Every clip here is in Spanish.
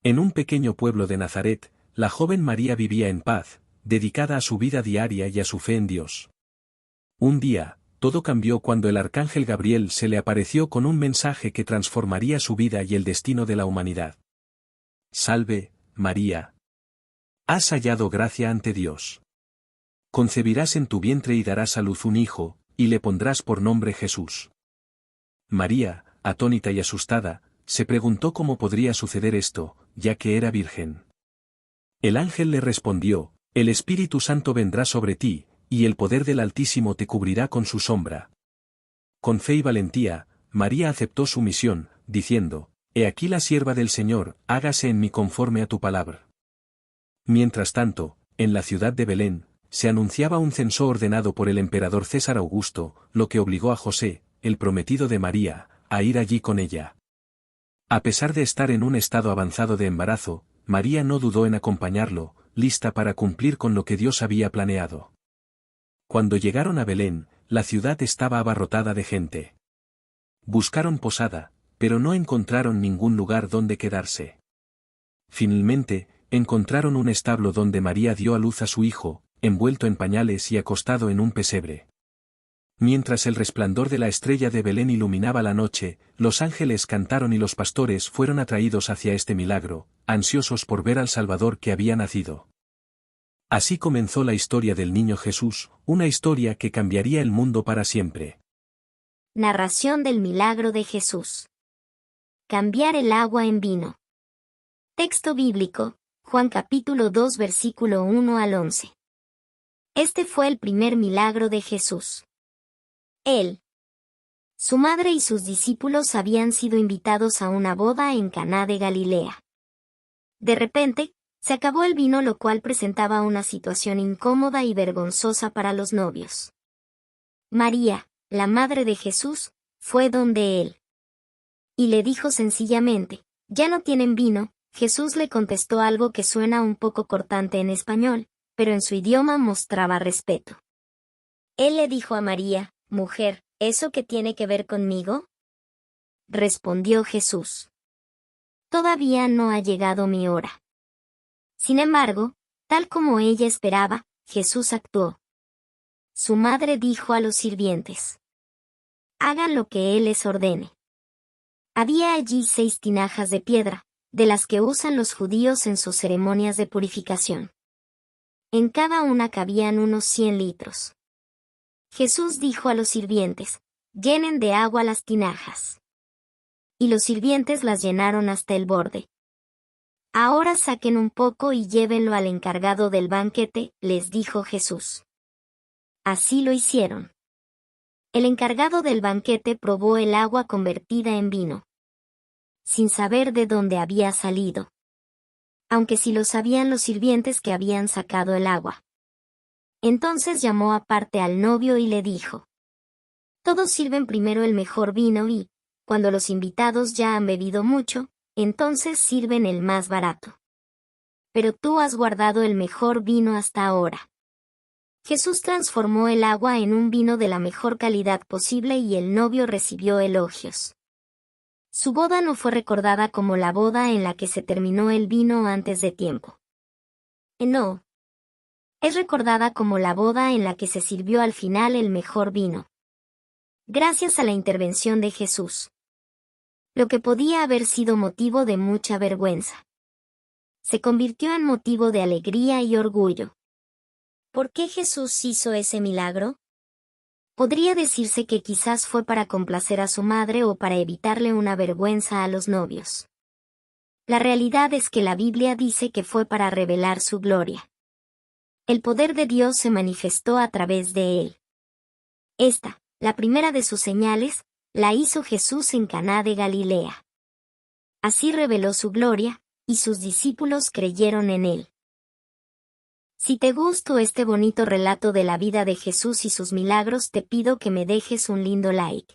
En un pequeño pueblo de Nazaret, la joven María vivía en paz, dedicada a su vida diaria y a su fe en Dios. Un día, todo cambió cuando el arcángel Gabriel se le apareció con un mensaje que transformaría su vida y el destino de la humanidad. Salve, María. Has hallado gracia ante Dios. Concebirás en tu vientre y darás a luz un hijo, y le pondrás por nombre Jesús. María, atónita y asustada, se preguntó cómo podría suceder esto, ya que era virgen. El ángel le respondió, el Espíritu Santo vendrá sobre ti, y el poder del Altísimo te cubrirá con su sombra. Con fe y valentía, María aceptó su misión, diciendo, He aquí la sierva del Señor, hágase en mí conforme a tu palabra. Mientras tanto, en la ciudad de Belén, se anunciaba un censo ordenado por el emperador César Augusto, lo que obligó a José, el prometido de María, a ir allí con ella. A pesar de estar en un estado avanzado de embarazo, María no dudó en acompañarlo, lista para cumplir con lo que Dios había planeado. Cuando llegaron a Belén, la ciudad estaba abarrotada de gente. Buscaron posada, pero no encontraron ningún lugar donde quedarse. Finalmente, encontraron un establo donde María dio a luz a su hijo, envuelto en pañales y acostado en un pesebre. Mientras el resplandor de la estrella de Belén iluminaba la noche, los ángeles cantaron y los pastores fueron atraídos hacia este milagro, ansiosos por ver al Salvador que había nacido. Así comenzó la historia del niño Jesús, una historia que cambiaría el mundo para siempre. Narración del milagro de Jesús. Cambiar el agua en vino. Texto bíblico, Juan capítulo 2 versículo 1 al 11. Este fue el primer milagro de Jesús. Él, su madre y sus discípulos habían sido invitados a una boda en Caná de Galilea. De repente, se acabó el vino, lo cual presentaba una situación incómoda y vergonzosa para los novios. María, la madre de Jesús, fue donde él. Y le dijo sencillamente, «Ya no tienen vino». Jesús le contestó algo que suena un poco cortante en español, pero en su idioma mostraba respeto. Él le dijo a María, «Mujer, ¿eso qué tiene que ver conmigo?». Respondió Jesús, «Todavía no ha llegado mi hora». Sin embargo, tal como ella esperaba, Jesús actuó. Su madre dijo a los sirvientes, «Hagan lo que Él les ordene». Había allí 6 tinajas de piedra, de las que usan los judíos en sus ceremonias de purificación. En cada una cabían unos 100 litros. Jesús dijo a los sirvientes, «Llenen de agua las tinajas». Y los sirvientes las llenaron hasta el borde. «Ahora saquen un poco y llévenlo al encargado del banquete», les dijo Jesús. Así lo hicieron. El encargado del banquete probó el agua convertida en vino, sin saber de dónde había salido. Aunque sí lo sabían los sirvientes que habían sacado el agua. Entonces llamó aparte al novio y le dijo, «Todos sirven primero el mejor vino y, cuando los invitados ya han bebido mucho, entonces sirven el más barato. Pero tú has guardado el mejor vino hasta ahora». Jesús transformó el agua en un vino de la mejor calidad posible y el novio recibió elogios. Su boda no fue recordada como la boda en la que se terminó el vino antes de tiempo. No. Es recordada como la boda en la que se sirvió al final el mejor vino. Gracias a la intervención de Jesús. Lo que podía haber sido motivo de mucha vergüenza, se convirtió en motivo de alegría y orgullo. ¿Por qué Jesús hizo ese milagro? Podría decirse que quizás fue para complacer a su madre o para evitarle una vergüenza a los novios. La realidad es que la Biblia dice que fue para revelar su gloria. El poder de Dios se manifestó a través de él. Esta, la primera de sus señales, la hizo Jesús en Caná de Galilea. Así reveló su gloria, y sus discípulos creyeron en él. Si te gustó este bonito relato de la vida de Jesús y sus milagros, te pido que me dejes un lindo like.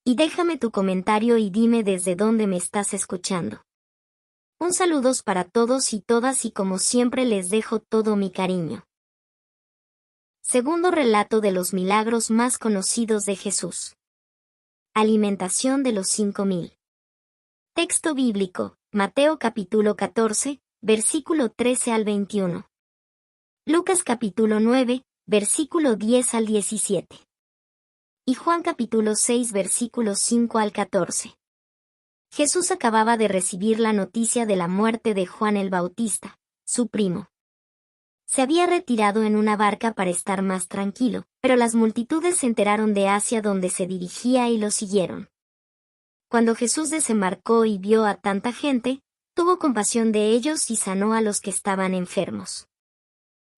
Y déjame tu comentario y dime desde dónde me estás escuchando. Un saludos para todos y todas y como siempre les dejo todo mi cariño. Segundo relato de los milagros más conocidos de Jesús. Alimentación de los 5,000. Texto bíblico, Mateo capítulo 14, versículo 13 al 21. Lucas capítulo 9, versículo 10 al 17. Y Juan capítulo 6 versículos 5 al 14. Jesús acababa de recibir la noticia de la muerte de Juan el Bautista, su primo. Se había retirado en una barca para estar más tranquilo, pero las multitudes se enteraron de hacia donde se dirigía y lo siguieron. Cuando Jesús desembarcó y vio a tanta gente, tuvo compasión de ellos y sanó a los que estaban enfermos.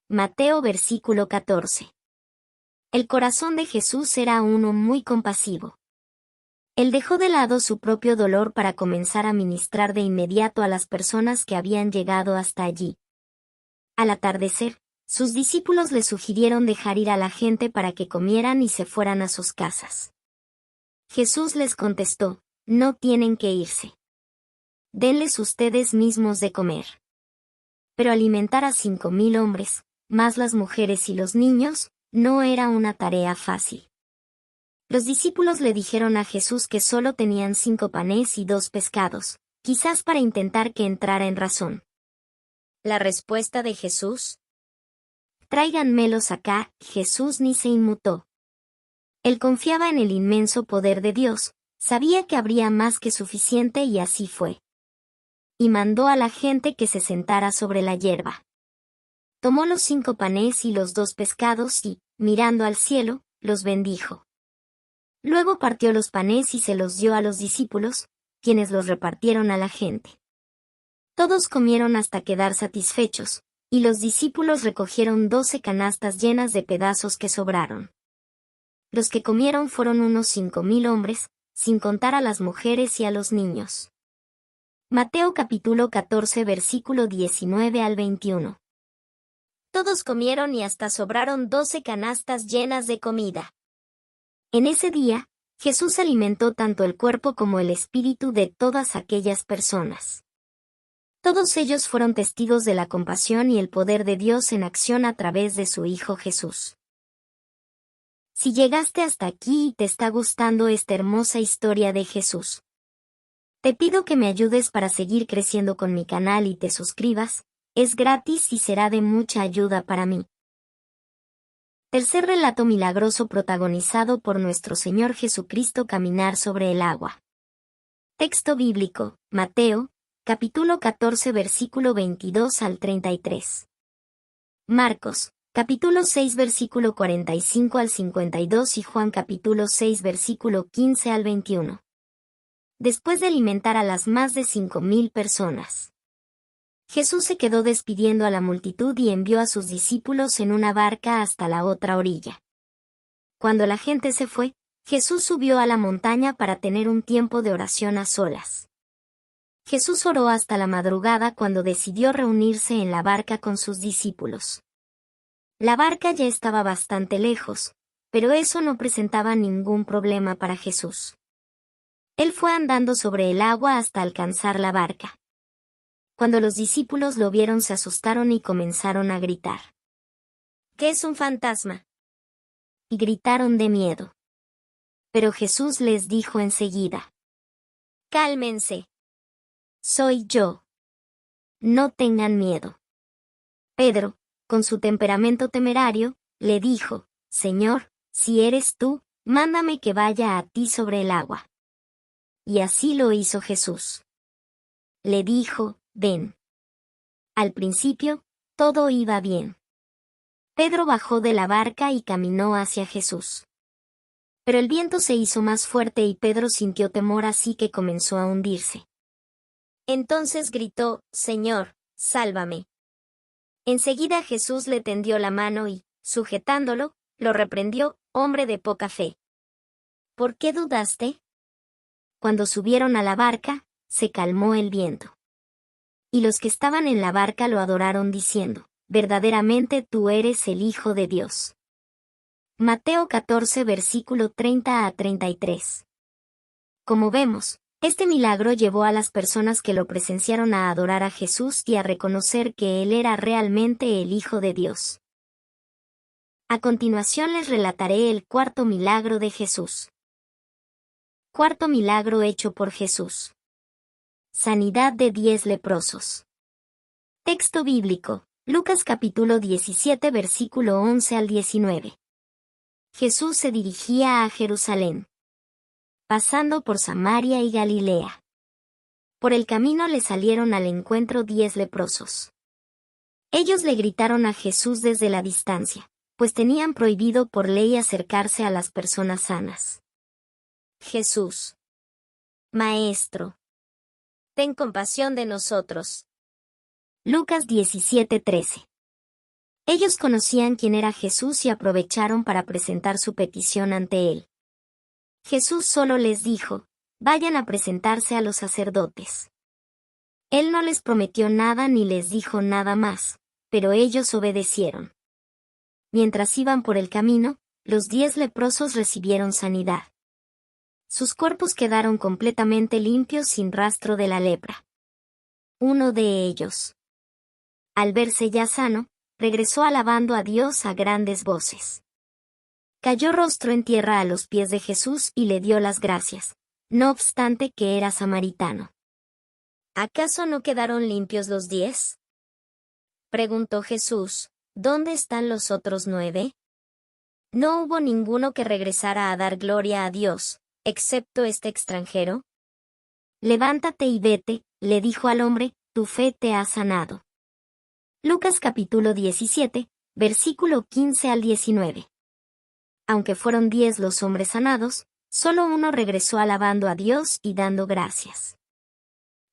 Mateo versículo 14. El corazón de Jesús era uno muy compasivo. Él dejó de lado su propio dolor para comenzar a ministrar de inmediato a las personas que habían llegado hasta allí. Al atardecer, sus discípulos le sugirieron dejar ir a la gente para que comieran y se fueran a sus casas. Jesús les contestó, no tienen que irse. Denles ustedes mismos de comer. Pero alimentar a 5,000 hombres, más las mujeres y los niños, no era una tarea fácil. Los discípulos le dijeron a Jesús que solo tenían 5 panes y 2 pescados, quizás para intentar que entrara en razón. La respuesta de Jesús: tráiganmelos acá. Jesús ni se inmutó. Él confiaba en el inmenso poder de Dios, sabía que habría más que suficiente y así fue. Y mandó a la gente que se sentara sobre la hierba. Tomó los 5 panes y los 2 pescados y, mirando al cielo, los bendijo. Luego partió los panes y se los dio a los discípulos, quienes los repartieron a la gente. Todos comieron hasta quedar satisfechos, y los discípulos recogieron 12 canastas llenas de pedazos que sobraron. Los que comieron fueron unos 5,000 hombres, sin contar a las mujeres y a los niños. Mateo capítulo 14 versículo 19 al 21. Todos comieron y hasta sobraron 12 canastas llenas de comida. En ese día, Jesús alimentó tanto el cuerpo como el espíritu de todas aquellas personas. Todos ellos fueron testigos de la compasión y el poder de Dios en acción a través de su Hijo Jesús. Si llegaste hasta aquí y te está gustando esta hermosa historia de Jesús, te pido que me ayudes para seguir creciendo con mi canal y te suscribas, es gratis y será de mucha ayuda para mí. Tercer relato milagroso protagonizado por nuestro Señor Jesucristo: caminar sobre el agua. Texto bíblico, Mateo, capítulo 14 versículo 22 al 33. Marcos, capítulo 6 versículo 45 al 52 y Juan capítulo 6 versículo 15 al 21. Después de alimentar a las más de 5,000 personas, Jesús se quedó despidiendo a la multitud y envió a sus discípulos en una barca hasta la otra orilla. Cuando la gente se fue, Jesús subió a la montaña para tener un tiempo de oración a solas. Jesús oró hasta la madrugada cuando decidió reunirse en la barca con sus discípulos. La barca ya estaba bastante lejos, pero eso no presentaba ningún problema para Jesús. Él fue andando sobre el agua hasta alcanzar la barca. Cuando los discípulos lo vieron se asustaron y comenzaron a gritar: ¿Qué es un fantasma? Y gritaron de miedo. Pero Jesús les dijo enseguida: cálmense. Soy yo. No tengan miedo. Pedro, con su temperamento temerario, le dijo: Señor, si eres tú, mándame que vaya a ti sobre el agua. Y así lo hizo Jesús. Le dijo: ven. Al principio, todo iba bien. Pedro bajó de la barca y caminó hacia Jesús. Pero el viento se hizo más fuerte y Pedro sintió temor, así que comenzó a hundirse. Entonces gritó: Señor, sálvame. Enseguida Jesús le tendió la mano y, sujetándolo, lo reprendió: hombre de poca fe. ¿Por qué dudaste? Cuando subieron a la barca, se calmó el viento. Y los que estaban en la barca lo adoraron diciendo: verdaderamente tú eres el Hijo de Dios. Mateo 14 versículo 30 a 33. Como vemos, este milagro llevó a las personas que lo presenciaron a adorar a Jesús y a reconocer que Él era realmente el Hijo de Dios. A continuación les relataré el cuarto milagro de Jesús. Cuarto milagro hecho por Jesús. Sanidad de 10 leprosos. Texto bíblico, Lucas capítulo 17 versículo 11 al 19. Jesús se dirigía a Jerusalén, pasando por Samaria y Galilea. Por el camino le salieron al encuentro 10 leprosos. Ellos le gritaron a Jesús desde la distancia, pues tenían prohibido por ley acercarse a las personas sanas. Jesús. Maestro, ten compasión de nosotros. Lucas 17:13. Ellos conocían quién era Jesús y aprovecharon para presentar su petición ante él. Jesús solo les dijo, vayan a presentarse a los sacerdotes. Él no les prometió nada ni les dijo nada más, pero ellos obedecieron. Mientras iban por el camino, los 10 leprosos recibieron sanidad. Sus cuerpos quedaron completamente limpios sin rastro de la lepra. Uno de ellos, al verse ya sano, regresó alabando a Dios a grandes voces. Cayó rostro en tierra a los pies de Jesús y le dio las gracias, no obstante que era samaritano. ¿Acaso no quedaron limpios los 10? Preguntó Jesús, ¿dónde están los otros 9? ¿No hubo ninguno que regresara a dar gloria a Dios, excepto este extranjero? Levántate y vete, le dijo al hombre, tu fe te ha sanado. Lucas capítulo 17, versículo 15 al 19. Aunque fueron 10 los hombres sanados, solo uno regresó alabando a Dios y dando gracias.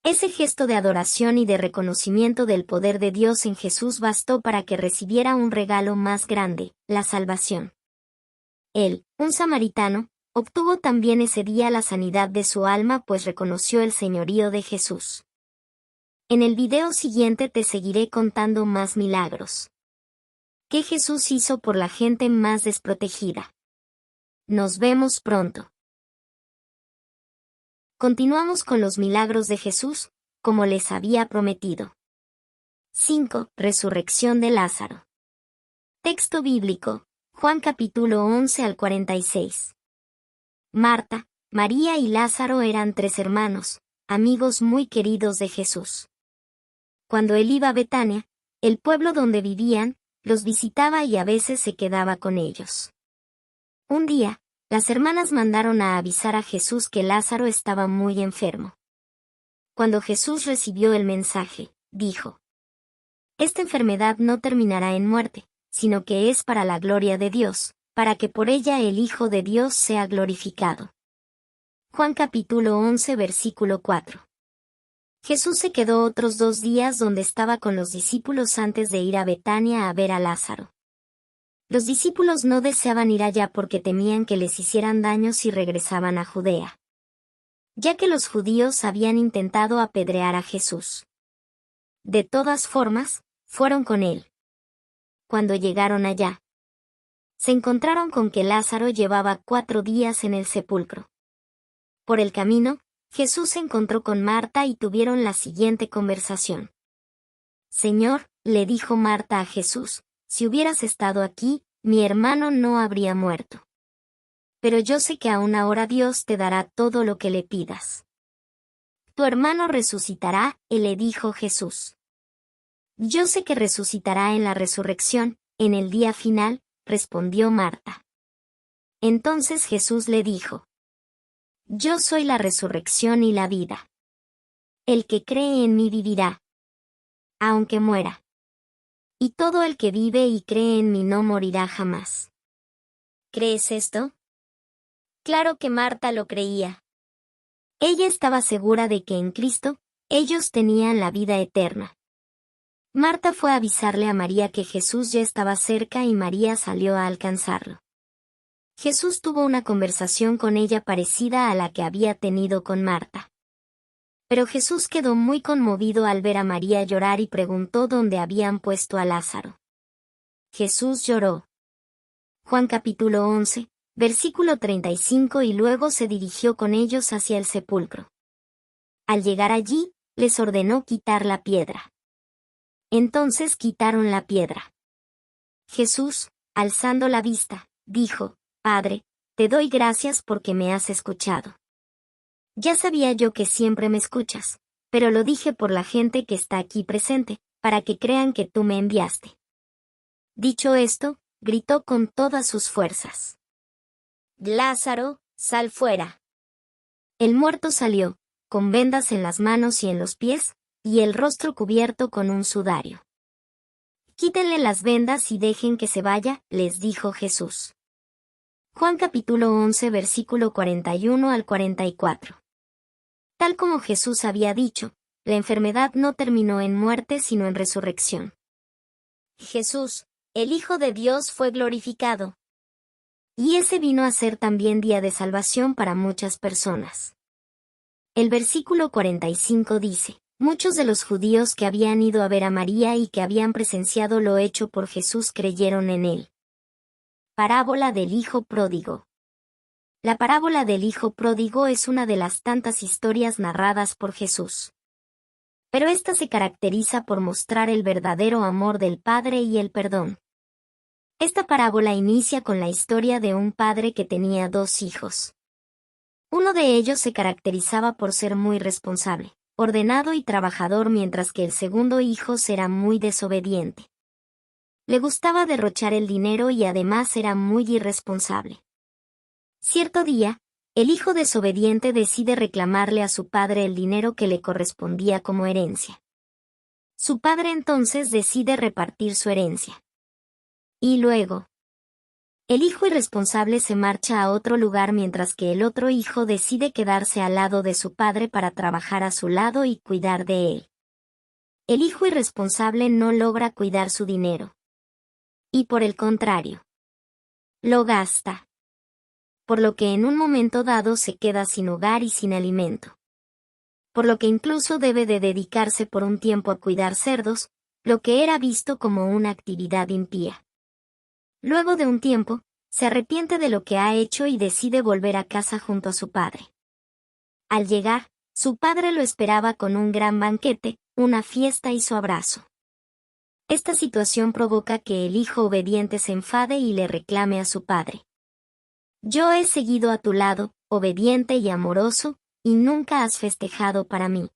Ese gesto de adoración y de reconocimiento del poder de Dios en Jesús bastó para que recibiera un regalo más grande, la salvación. Él, un samaritano, obtuvo también ese día la sanidad de su alma pues reconoció el señorío de Jesús. En el video siguiente te seguiré contando más milagros. ¿Qué Jesús hizo por la gente más desprotegida? Nos vemos pronto. Continuamos con los milagros de Jesús, como les había prometido. 5. Resurrección de Lázaro. Texto bíblico, Juan capítulo 11 al 46. Marta, María y Lázaro eran 3 hermanos, amigos muy queridos de Jesús. Cuando él iba a Betania, el pueblo donde vivían, los visitaba y a veces se quedaba con ellos. Un día, las hermanas mandaron a avisar a Jesús que Lázaro estaba muy enfermo. Cuando Jesús recibió el mensaje, dijo: Esta enfermedad no terminará en muerte, sino que es para la gloria de Dios, para que por ella el Hijo de Dios sea glorificado. Juan capítulo 11 versículo 4. Jesús se quedó otros 2 días donde estaba con los discípulos antes de ir a Betania a ver a Lázaro. Los discípulos no deseaban ir allá porque temían que les hicieran daño si regresaban a Judea, ya que los judíos habían intentado apedrear a Jesús. De todas formas, fueron con él. Cuando llegaron allá, se encontraron con que Lázaro llevaba 4 días en el sepulcro. Por el camino, Jesús se encontró con Marta y tuvieron la siguiente conversación. Señor, le dijo Marta a Jesús, si hubieras estado aquí, mi hermano no habría muerto. Pero yo sé que aún ahora Dios te dará todo lo que le pidas. Tu hermano resucitará, le dijo Jesús. Yo sé que resucitará en la resurrección, en el día final, respondió Marta. Entonces Jesús le dijo: Yo soy la resurrección y la vida. El que cree en mí vivirá, aunque muera. Y todo el que vive y cree en mí no morirá jamás. ¿Crees esto? Claro que Marta lo creía. Ella estaba segura de que en Cristo, ellos tenían la vida eterna. Marta fue a avisarle a María que Jesús ya estaba cerca y María salió a alcanzarlo. Jesús tuvo una conversación con ella parecida a la que había tenido con Marta. Pero Jesús quedó muy conmovido al ver a María llorar y preguntó dónde habían puesto a Lázaro. Jesús lloró. Juan capítulo 11, versículo 35 y luego se dirigió con ellos hacia el sepulcro. Al llegar allí, les ordenó quitar la piedra. Entonces quitaron la piedra. Jesús, alzando la vista, dijo: Padre, te doy gracias porque me has escuchado. Ya sabía yo que siempre me escuchas, pero lo dije por la gente que está aquí presente, para que crean que tú me enviaste. Dicho esto, gritó con todas sus fuerzas. Lázaro, sal fuera. El muerto salió, con vendas en las manos y en los pies, y el rostro cubierto con un sudario. Quítenle las vendas y dejen que se vaya, les dijo Jesús. Juan capítulo 11 versículo 41 al 44. Tal como Jesús había dicho, la enfermedad no terminó en muerte sino en resurrección. Jesús, el Hijo de Dios, fue glorificado. Y ese vino a ser también día de salvación para muchas personas. El versículo 45 dice, muchos de los judíos que habían ido a ver a María y que habían presenciado lo hecho por Jesús creyeron en él. Parábola del Hijo Pródigo. La parábola del Hijo Pródigo es una de las tantas historias narradas por Jesús. Pero esta se caracteriza por mostrar el verdadero amor del Padre y el perdón. Esta parábola inicia con la historia de un padre que tenía 2 hijos. Uno de ellos se caracterizaba por ser muy responsable, ordenado y trabajador, mientras que el segundo hijo era muy desobediente. Le gustaba derrochar el dinero y además era muy irresponsable. Cierto día, el hijo desobediente decide reclamarle a su padre el dinero que le correspondía como herencia. Su padre entonces decide repartir su herencia. Y luego, el hijo irresponsable se marcha a otro lugar mientras que el otro hijo decide quedarse al lado de su padre para trabajar a su lado y cuidar de él. El hijo irresponsable no logra cuidar su dinero. Y por el contrario, lo gasta. Por lo que en un momento dado se queda sin hogar y sin alimento. Por lo que incluso debe de dedicarse por un tiempo a cuidar cerdos, lo que era visto como una actividad impía. Luego de un tiempo, se arrepiente de lo que ha hecho y decide volver a casa junto a su padre. Al llegar, su padre lo esperaba con un gran banquete, una fiesta y su abrazo. Esta situación provoca que el hijo obediente se enfade y le reclame a su padre. Yo he seguido a tu lado, obediente y amoroso, y nunca has festejado para mí.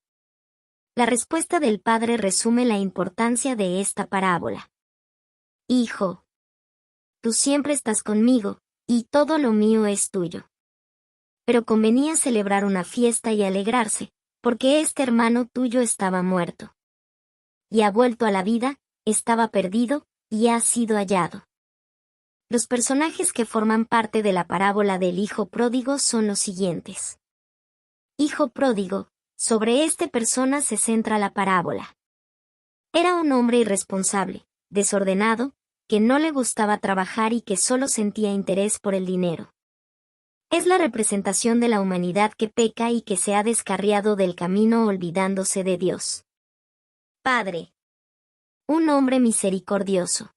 La respuesta del padre resume la importancia de esta parábola. Hijo, tú siempre estás conmigo, y todo lo mío es tuyo. Pero convenía celebrar una fiesta y alegrarse, porque este hermano tuyo estaba muerto. Y ha vuelto a la vida, estaba perdido, y ha sido hallado. Los personajes que forman parte de la parábola del Hijo Pródigo son los siguientes. Hijo pródigo, sobre esta persona se centra la parábola. Era un hombre irresponsable, desordenado, que no le gustaba trabajar y que solo sentía interés por el dinero. Es la representación de la humanidad que peca y que se ha descarriado del camino olvidándose de Dios. Padre. Un hombre misericordioso.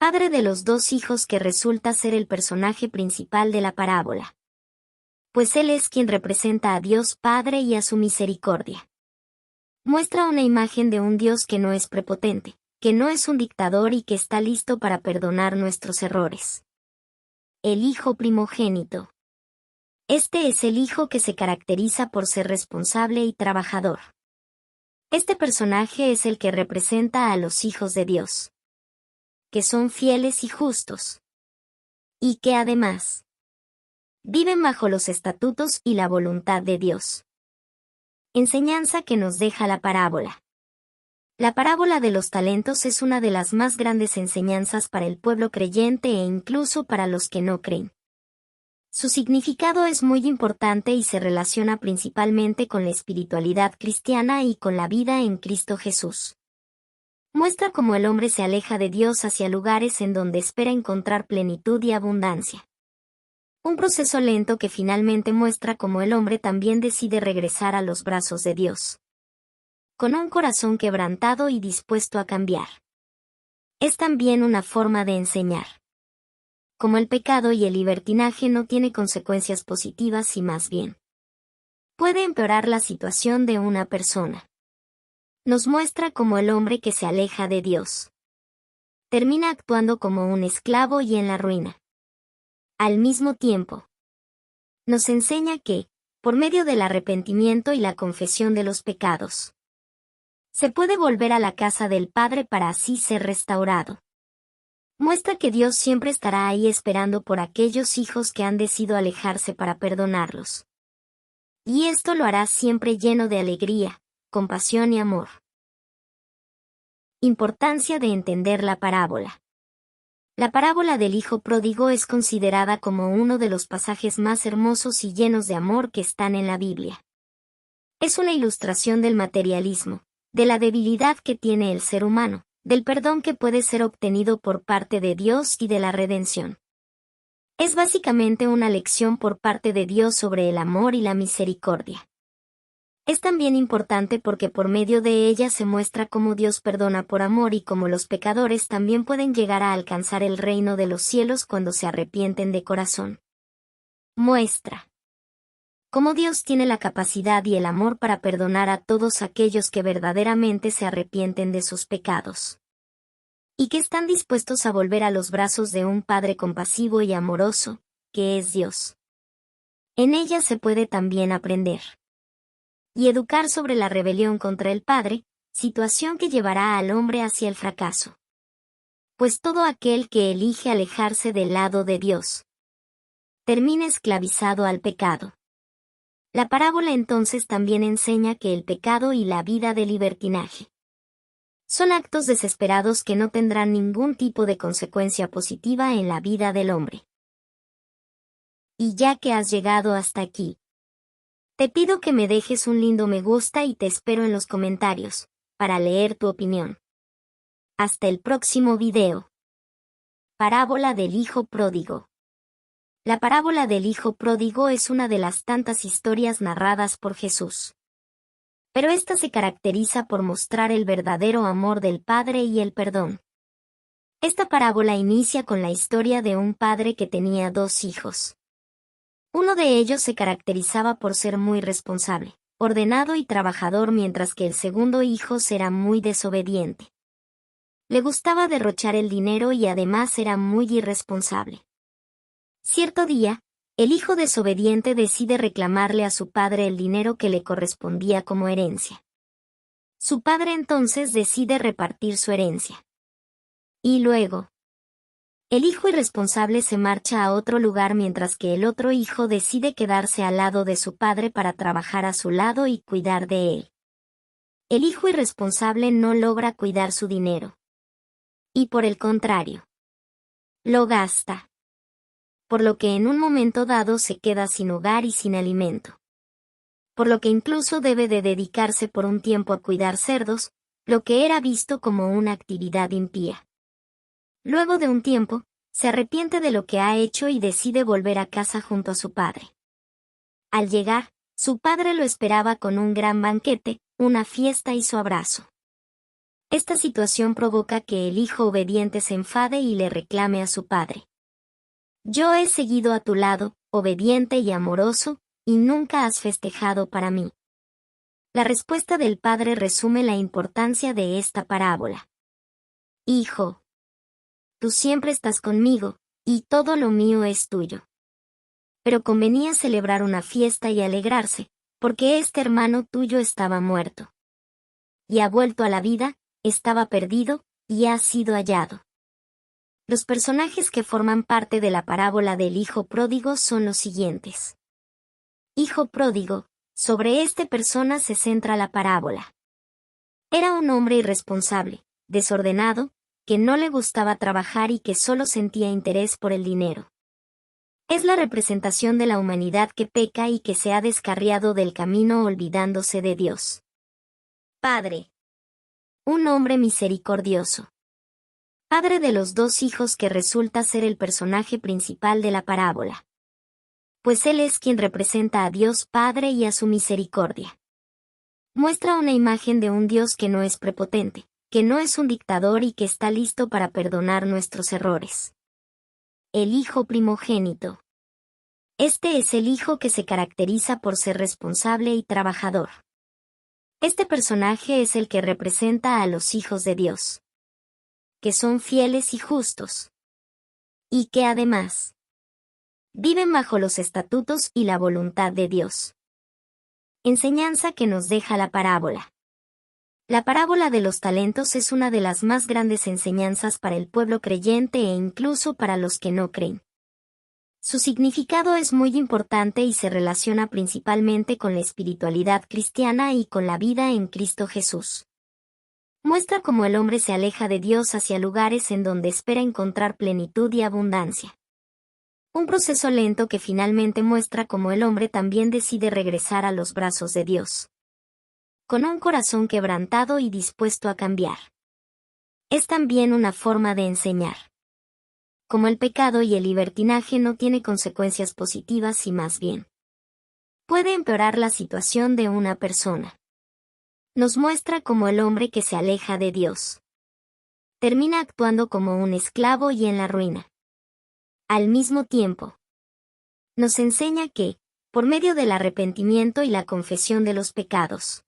Padre de los 2 hijos que resulta ser el personaje principal de la parábola. Pues él es quien representa a Dios Padre y a su misericordia. Muestra una imagen de un Dios que no es prepotente, que no es un dictador y que está listo para perdonar nuestros errores. El Hijo primogénito. Este es el hijo que se caracteriza por ser responsable y trabajador. Este personaje es el que representa a los hijos de Dios, que son fieles y justos, y que además viven bajo los estatutos y la voluntad de Dios. Enseñanza que nos deja la parábola. La parábola de los talentos es una de las más grandes enseñanzas para el pueblo creyente e incluso para los que no creen. Su significado es muy importante y se relaciona principalmente con la espiritualidad cristiana y con la vida en Cristo Jesús. Muestra cómo el hombre se aleja de Dios hacia lugares en donde espera encontrar plenitud y abundancia. Un proceso lento que finalmente muestra cómo el hombre también decide regresar a los brazos de Dios, con un corazón quebrantado y dispuesto a cambiar. Es también una forma de enseñar como el pecado y el libertinaje no tiene consecuencias positivas y más bien puede empeorar la situación de una persona. Nos muestra cómo el hombre que se aleja de Dios termina actuando como un esclavo y en la ruina. Al mismo tiempo, nos enseña que, por medio del arrepentimiento y la confesión de los pecados. Se puede volver a la casa del Padre para así ser restaurado. Muestra que Dios siempre estará ahí esperando por aquellos hijos que han decidido alejarse para perdonarlos. Y esto lo hará siempre lleno de alegría, compasión y amor. Importancia de entender la parábola. La parábola del Hijo Pródigo es considerada como uno de los pasajes más hermosos y llenos de amor que están en la Biblia. Es una ilustración del materialismo, de la debilidad que tiene el ser humano, del perdón que puede ser obtenido por parte de Dios y de la redención. Es básicamente una lección por parte de Dios sobre el amor y la misericordia. Es también importante porque por medio de ella se muestra cómo Dios perdona por amor y cómo los pecadores también pueden llegar a alcanzar el reino de los cielos cuando se arrepienten de corazón. Muestra cómo Dios tiene la capacidad y el amor para perdonar a todos aquellos que verdaderamente se arrepienten de sus pecados. Y que están dispuestos a volver a los brazos de un Padre compasivo y amoroso, que es Dios. En ella se puede también aprender y educar sobre la rebelión contra el Padre, situación que llevará al hombre hacia el fracaso. Pues todo aquel que elige alejarse del lado de Dios termina esclavizado al pecado. La parábola entonces también enseña que el pecado y la vida de libertinaje son actos desesperados que no tendrán ningún tipo de consecuencia positiva en la vida del hombre. Y ya que has llegado hasta aquí, te pido que me dejes un lindo me gusta y te espero en los comentarios, para leer tu opinión. Hasta el próximo video. Parábola del Hijo Pródigo. La parábola del Hijo Pródigo es una de las tantas historias narradas por Jesús. Pero esta se caracteriza por mostrar el verdadero amor del Padre y el perdón. Esta parábola inicia con la historia de un padre que tenía 2 hijos. Uno de ellos se caracterizaba por ser muy responsable, ordenado y trabajador, mientras que el segundo hijo era muy desobediente. Le gustaba derrochar el dinero y además era muy irresponsable. Cierto día, el hijo desobediente decide reclamarle a su padre el dinero que le correspondía como herencia. Su padre entonces decide repartir su herencia. Y luego, el hijo irresponsable se marcha a otro lugar mientras que el otro hijo decide quedarse al lado de su padre para trabajar a su lado y cuidar de él. El hijo irresponsable no logra cuidar su dinero. Y por el contrario, lo gasta. Por lo que en un momento dado se queda sin hogar y sin alimento. Por lo que incluso debe de dedicarse por un tiempo a cuidar cerdos, lo que era visto como una actividad impía. Luego de un tiempo, se arrepiente de lo que ha hecho y decide volver a casa junto a su padre. Al llegar, su padre lo esperaba con un gran banquete, una fiesta y su abrazo. Esta situación provoca que el hijo obediente se enfade y le reclame a su padre. Yo he seguido a tu lado, obediente y amoroso, y nunca has festejado para mí. La respuesta del padre resume la importancia de esta parábola. Hijo, tú siempre estás conmigo, y todo lo mío es tuyo. Pero convenía celebrar una fiesta y alegrarse, porque este hermano tuyo estaba muerto. Y ha vuelto a la vida, estaba perdido, y ha sido hallado. Los personajes que forman parte de la parábola del Hijo Pródigo son los siguientes. Hijo Pródigo, sobre esta persona se centra la parábola. Era un hombre irresponsable, desordenado, que no le gustaba trabajar y que solo sentía interés por el dinero. Es la representación de la humanidad que peca y que se ha descarriado del camino olvidándose de Dios. Padre. Un hombre misericordioso. Padre de los 2 hijos que resulta ser el personaje principal de la parábola. Pues él es quien representa a Dios Padre y a su misericordia. Muestra una imagen de un Dios que no es prepotente, que no es un dictador y que está listo para perdonar nuestros errores. El hijo primogénito. Este es el hijo que se caracteriza por ser responsable y trabajador. Este personaje es el que representa a los hijos de Dios, que son fieles y justos, y que además viven bajo los estatutos y la voluntad de Dios. Enseñanza que nos deja la parábola. La parábola de los talentos es una de las más grandes enseñanzas para el pueblo creyente e incluso para los que no creen. Su significado es muy importante y se relaciona principalmente con la espiritualidad cristiana y con la vida en Cristo Jesús. Muestra cómo el hombre se aleja de Dios hacia lugares en donde espera encontrar plenitud y abundancia. Un proceso lento que finalmente muestra cómo el hombre también decide regresar a los brazos de Dios, con un corazón quebrantado y dispuesto a cambiar. Es también una forma de enseñar como el pecado y el libertinaje no tiene consecuencias positivas y más bien puede empeorar la situación de una persona. Nos muestra cómo el hombre que se aleja de Dios termina actuando como un esclavo y en la ruina. Al mismo tiempo, nos enseña que, por medio del arrepentimiento y la confesión de los pecados,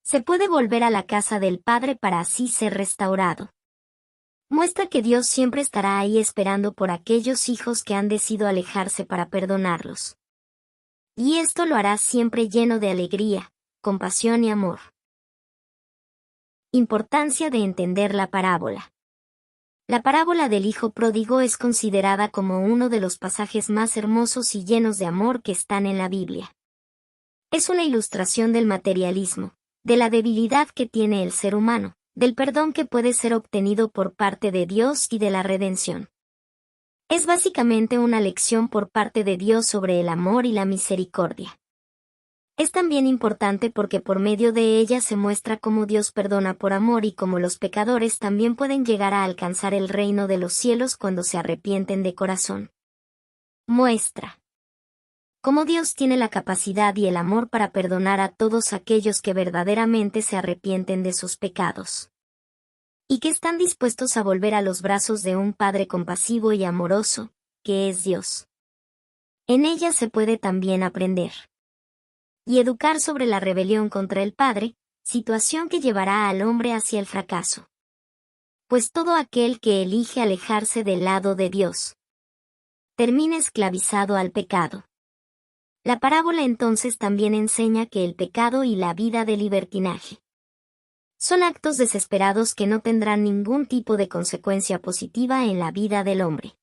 se puede volver a la casa del Padre para así ser restaurado. Muestra que Dios siempre estará ahí esperando por aquellos hijos que han decidido alejarse para perdonarlos. Y esto lo hará siempre lleno de alegría, compasión y amor. Importancia de entender la parábola. La parábola del Hijo Pródigo es considerada como uno de los pasajes más hermosos y llenos de amor que están en la Biblia. Es una ilustración del materialismo, de la debilidad que tiene el ser humano, del perdón que puede ser obtenido por parte de Dios y de la redención. Es básicamente una lección por parte de Dios sobre el amor y la misericordia. Es también importante porque por medio de ella se muestra cómo Dios perdona por amor y cómo los pecadores también pueden llegar a alcanzar el reino de los cielos cuando se arrepienten de corazón. Muestra cómo Dios tiene la capacidad y el amor para perdonar a todos aquellos que verdaderamente se arrepienten de sus pecados, y que están dispuestos a volver a los brazos de un Padre compasivo y amoroso, que es Dios. En ella se puede también aprender y educar sobre la rebelión contra el Padre, situación que llevará al hombre hacia el fracaso. Pues todo aquel que elige alejarse del lado de Dios termina esclavizado al pecado. La parábola entonces también enseña que el pecado y la vida de libertinaje son actos desesperados que no tendrán ningún tipo de consecuencia positiva en la vida del hombre.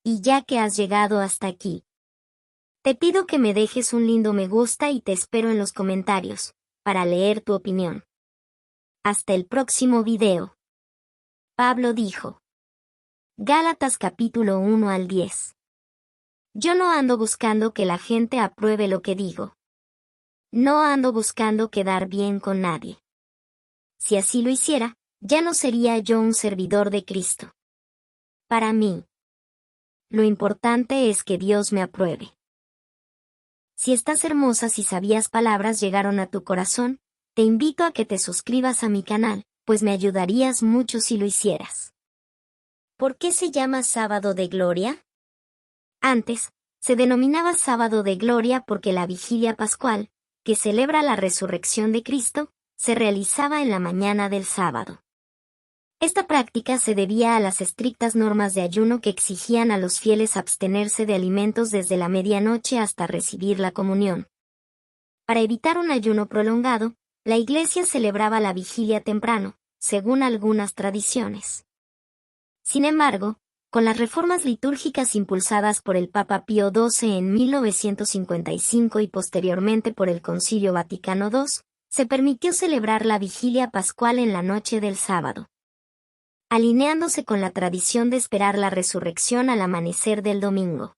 Y ya que has llegado hasta aquí, te pido que me dejes un lindo me gusta y te espero en los comentarios, para leer tu opinión. Hasta el próximo video. Pablo dijo. Gálatas capítulo 1 al 10. Yo no ando buscando que la gente apruebe lo que digo. No ando buscando quedar bien con nadie. Si así lo hiciera, ya no sería yo un servidor de Cristo. Para mí, lo importante es que Dios me apruebe. Si estas hermosas y sabias palabras llegaron a tu corazón, te invito a que te suscribas a mi canal, pues me ayudarías mucho si lo hicieras. ¿Por qué se llama Sábado de Gloria? Antes, se denominaba Sábado de Gloria porque la vigilia pascual, que celebra la resurrección de Cristo, se realizaba en la mañana del sábado. Esta práctica se debía a las estrictas normas de ayuno que exigían a los fieles abstenerse de alimentos desde la medianoche hasta recibir la comunión. Para evitar un ayuno prolongado, la Iglesia celebraba la vigilia temprano, según algunas tradiciones. Sin embargo, con las reformas litúrgicas impulsadas por el Papa Pío XII en 1955 y posteriormente por el Concilio Vaticano II, se permitió celebrar la vigilia pascual en la noche del sábado, alineándose con la tradición de esperar la resurrección al amanecer del domingo.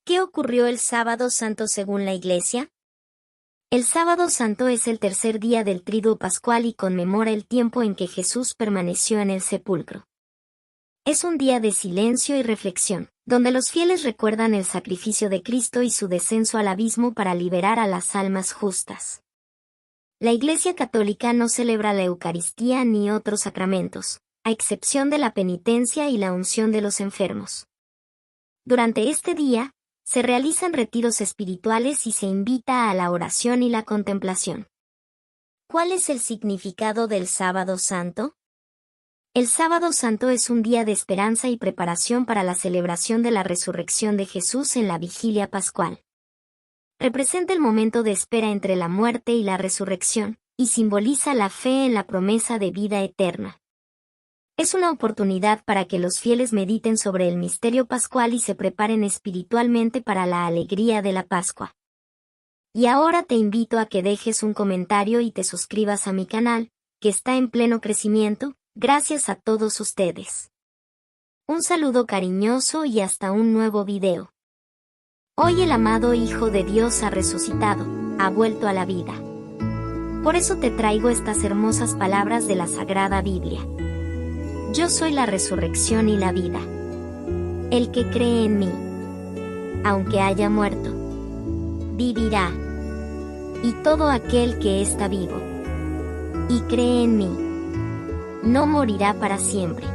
¿Qué ocurrió el Sábado Santo según la Iglesia? El Sábado Santo es el tercer día del Triduo Pascual y conmemora el tiempo en que Jesús permaneció en el sepulcro. Es un día de silencio y reflexión, donde los fieles recuerdan el sacrificio de Cristo y su descenso al abismo para liberar a las almas justas. La Iglesia Católica no celebra la Eucaristía ni otros sacramentos, a excepción de la penitencia y la unción de los enfermos. Durante este día, se realizan retiros espirituales y se invita a la oración y la contemplación. ¿Cuál es el significado del Sábado Santo? El Sábado Santo es un día de esperanza y preparación para la celebración de la resurrección de Jesús en la vigilia pascual. Representa el momento de espera entre la muerte y la resurrección, y simboliza la fe en la promesa de vida eterna. Es una oportunidad para que los fieles mediten sobre el misterio pascual y se preparen espiritualmente para la alegría de la Pascua. Y ahora te invito a que dejes un comentario y te suscribas a mi canal, que está en pleno crecimiento, gracias a todos ustedes. Un saludo cariñoso y hasta un nuevo video. Hoy el amado Hijo de Dios ha resucitado, ha vuelto a la vida. Por eso te traigo estas hermosas palabras de la Sagrada Biblia. Yo soy la resurrección y la vida. El que cree en mí, aunque haya muerto, vivirá. Y todo aquel que está vivo y cree en mí, no morirá para siempre.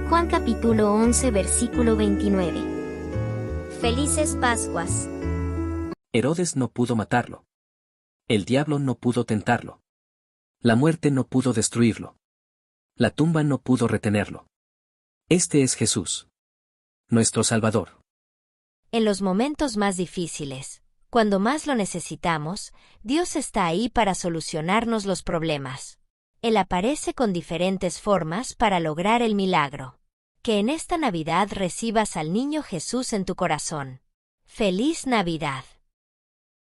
Juan capítulo 11 versículo 29. Felices Pascuas. Herodes no pudo matarlo. El diablo no pudo tentarlo. La muerte no pudo destruirlo. La tumba no pudo retenerlo. Este es Jesús, nuestro Salvador. En los momentos más difíciles, cuando más lo necesitamos, Dios está ahí para solucionarnos los problemas. Él aparece con diferentes formas para lograr el milagro. Que en esta Navidad recibas al niño Jesús en tu corazón. ¡Feliz Navidad!